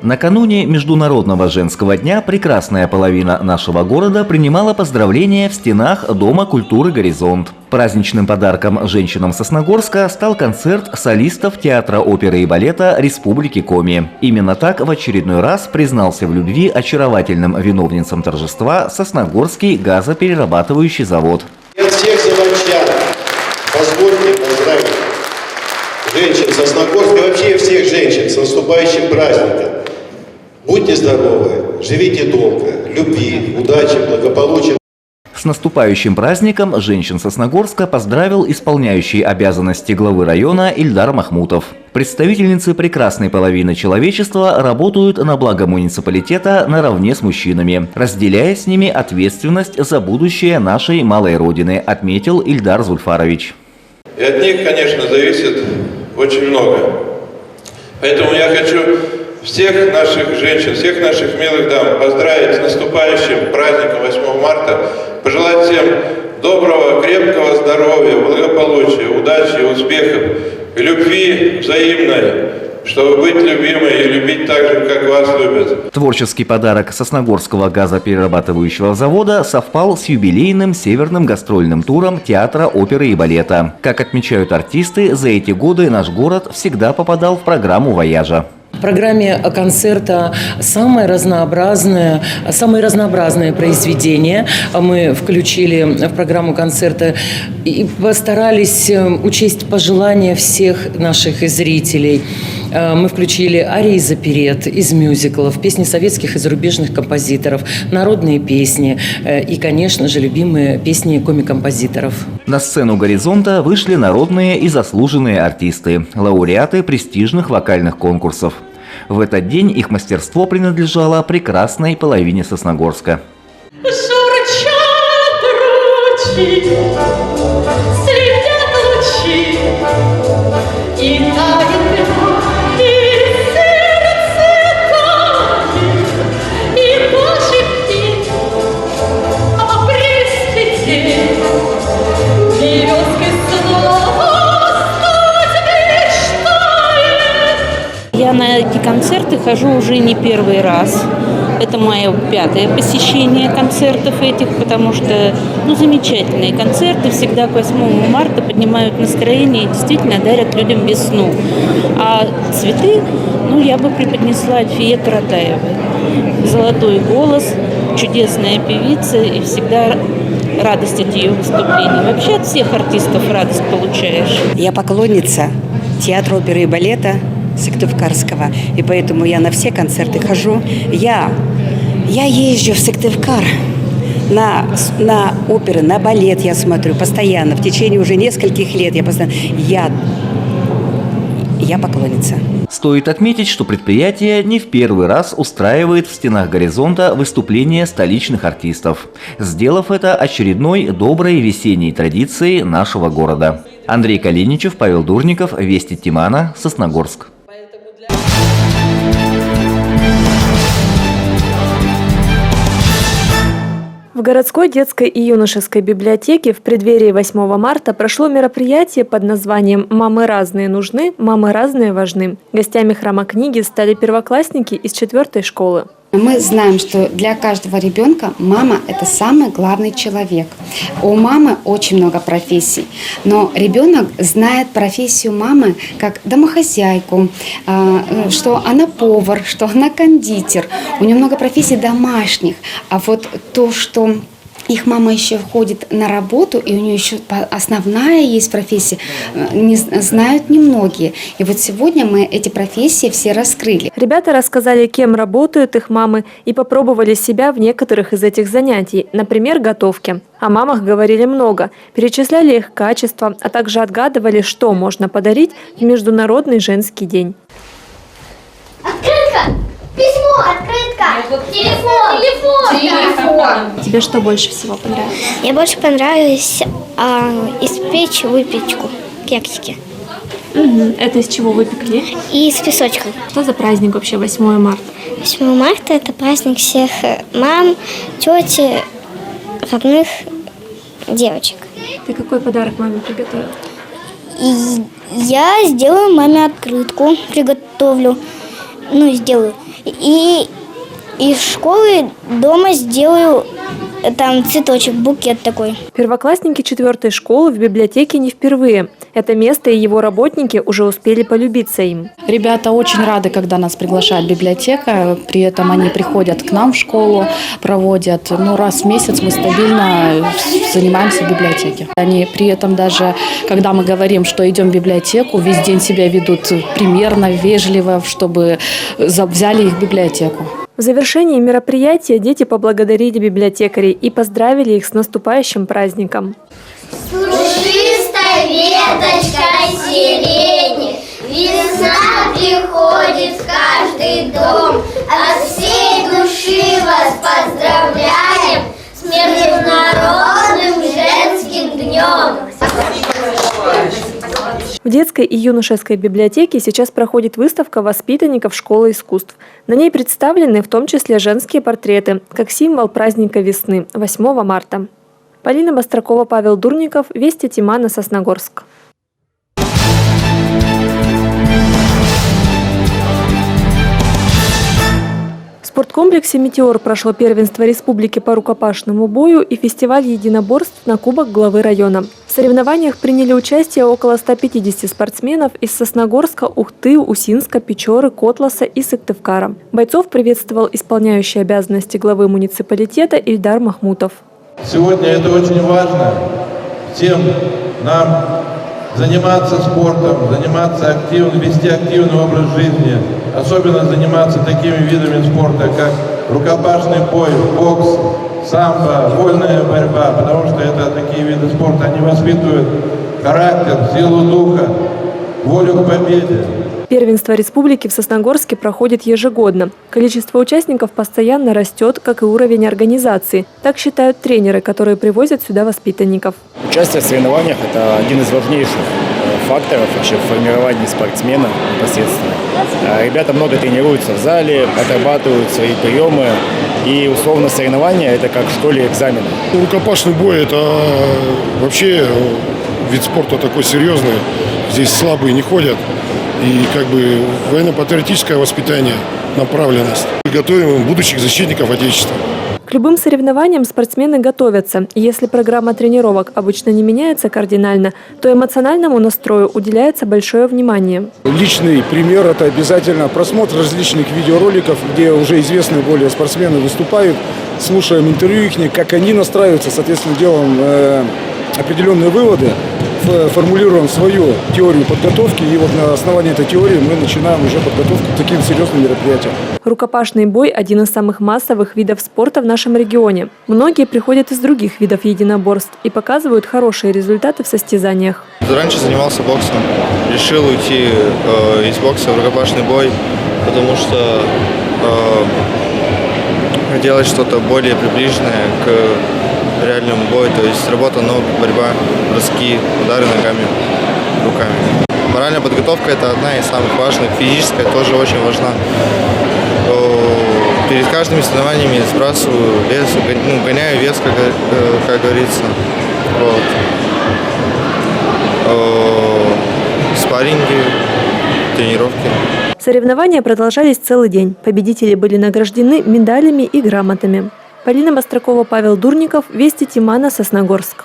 Накануне Международного женского дня прекрасная половина нашего города принимала поздравления в стенах Дома культуры «Горизонт». Праздничным подарком женщинам Сосногорска стал концерт солистов театра оперы и балета Республики Коми. Именно так в очередной раз признался в любви очаровательным виновницам торжества Сосногорский газоперерабатывающий завод. От всех заводчан позвольте поздравить женщин Сосногорска и вообще всех женщин с наступающим праздником. Будьте здоровы, живите долго, любви, удачи, благополучия. С наступающим праздником женщин Сосногорска поздравил исполняющий обязанности главы района Ильдар Махмутов. Представительницы прекрасной половины человечества работают на благо муниципалитета наравне с мужчинами, разделяя с ними ответственность за будущее нашей малой родины, отметил Ильдар Зульфарович. И от них, конечно, зависит очень много. Поэтому я хочу всех наших женщин, всех наших милых дам поздравить с наступающим праздником 8 марта, пожелать всем доброго, крепкого здоровья, благополучия, удачи, успехов, любви взаимной, чтобы быть любимой и любить так же, как вас любят. Творческий подарок Сосногорского газоперерабатывающего завода совпал с юбилейным северным гастрольным туром театра оперы и балета. Как отмечают артисты, за эти годы наш город всегда попадал в программу «Вояжа». В программе концерта самые разнообразные произведения мы включили в программу концерта и постарались учесть пожелания всех наших зрителей. Мы включили арии из оперет, из мюзиклов, песни советских и зарубежных композиторов, народные песни и, конечно же, любимые песни коми-композиторов. На сцену «Горизонта» вышли народные и заслуженные артисты, лауреаты престижных вокальных конкурсов. В этот день их мастерство принадлежало прекрасной половине Сосногорска. Журчат ручьи, светят лучи, и тает льва, и сердце тает, и пошипит, а пресветит, березкой снова стать мечтает. Я на эти концерты хожу уже не первый раз. Это мое 5-е посещение концертов этих, потому что замечательные концерты всегда к 8 марта поднимают настроение и действительно дарят людям весну. А цветы, я бы преподнесла Альфие Каратаевой. Золотой голос, чудесная певица и всегда радость от ее выступлений. Вообще от всех артистов радость получаешь. Я поклонница театра оперы и балета Сыктывкарского, и поэтому я на все концерты хожу. Я езжу в Сыктывкар на оперы, на балет я смотрю постоянно, в течение уже нескольких лет. Я поклонница. Стоит отметить, что предприятие не в первый раз устраивает в стенах «Горизонта» выступления столичных артистов, сделав это очередной доброй весенней традицией нашего города. Андрей Калиничев, Павел Дурников, Вести Тимана, Сосногорск. В городской детской и юношеской библиотеке в преддверии 8 марта прошло мероприятие под названием «Мамы разные нужны, мамы разные важны». Гостями храма книги стали первоклассники из 4-й школы. Мы знаем, что для каждого ребенка мама – это самый главный человек. У мамы очень много профессий, но ребенок знает профессию мамы как домохозяйку, что она повар, что она кондитер. У нее много профессий домашних, а вот то, что их мама еще ходит на работу, и у нее еще основная есть профессия, знают немногие. И вот сегодня мы эти профессии все раскрыли. Ребята рассказали, кем работают их мамы, и попробовали себя в некоторых из этих занятий, например, готовке. О мамах говорили много, перечисляли их качества, а также отгадывали, что можно подарить в Международный женский день. Открытка! Письмо, открытка, телефон. Тебе что больше всего понравилось? Мне больше понравилось испечь выпечку, кексики. Это из чего выпекли? И с песочком. Что за праздник вообще 8 марта? 8 марта – это праздник всех мам, тети, родных девочек. Ты какой подарок маме приготовила? Я сделаю маме открытку, приготовлю. сделаю. И из школы дома сделаю там цветочек, букет такой. Первоклассники 4-й школы в библиотеке не впервые. Это место и его работники уже успели полюбиться им. Ребята очень рады, когда нас приглашает библиотека. При этом они приходят к нам в школу, проводят. Раз в месяц мы стабильно занимаемся в библиотеке. Они при этом даже, когда мы говорим, что идем в библиотеку, весь день себя ведут примерно, вежливо, чтобы взяли их в библиотеку. В завершении мероприятия дети поблагодарили библиотекарей и поздравили их с наступающим праздником. Пушистая веточка сирени, весна приходит в каждый дом. От всей души вас поздравляем с Международным женским днем. В детской и юношеской библиотеке сейчас проходит выставка воспитанников школы искусств. На ней представлены в том числе женские портреты, как символ праздника весны, 8 марта. Полина Бастракова, Павел Дурников, Вести Тимана, Сосногорск. В спорткомплексе «Метеор» прошло первенство республики по рукопашному бою и фестиваль единоборств на Кубок главы района. В соревнованиях приняли участие около 150 спортсменов из Сосногорска, Ухты, Усинска, Печоры, Котласа и Сыктывкара. Бойцов приветствовал исполняющий обязанности главы муниципалитета Ильдар Махмутов. Сегодня это очень важно всем нам заниматься спортом, заниматься активно, вести активный образ жизни, особенно заниматься такими видами спорта, как рукопашный бой, бокс, самбо, вольная борьба, потому что это такие виды спорта, они воспитывают характер, силу духа, волю к победе. Первенство республики в Сосногорске проходит ежегодно. Количество участников постоянно растет, как и уровень организации. Так считают тренеры, которые привозят сюда воспитанников. Участие в соревнованиях – это один из важнейших факторов вообще в формировании спортсмена непосредственно. Ребята много тренируются в зале, отрабатывают свои приемы. И условно соревнования – это как в школе экзамены. Рукопашный бой – это вообще вид спорта такой серьезный. Здесь слабые не ходят. И военно-патриотическое воспитание, направленность. Мы готовим будущих защитников Отечества. К любым соревнованиям спортсмены готовятся. И если программа тренировок обычно не меняется кардинально, то эмоциональному настрою уделяется большое внимание. Личный пример – это обязательно просмотр различных видеороликов, где уже известные более спортсмены выступают, слушаем интервью их, как они настраиваются, соответственно, делаем определенные выводы, формулируем свою теорию подготовки, и вот на основании этой теории мы начинаем уже подготовку к таким серьезным мероприятиям. Рукопашный бой – один из самых массовых видов спорта в нашем регионе. Многие приходят из других видов единоборств и показывают хорошие результаты в состязаниях. Раньше занимался боксом, решил уйти из бокса в рукопашный бой, потому что делать что-то более приближенное к реальному бою, то есть работа ног, борьба, броски, удары ногами, руками. Моральная подготовка – это одна из самых важных, физическая тоже очень важна. Перед каждыми соревнованиями сбрасываю вес, гоняю вес, как говорится. Спарринги, тренировки. Соревнования продолжались целый день. Победители были награждены медалями и грамотами. Полина Бастракова, Павел Дурников, Вести Тимана, Сосногорск.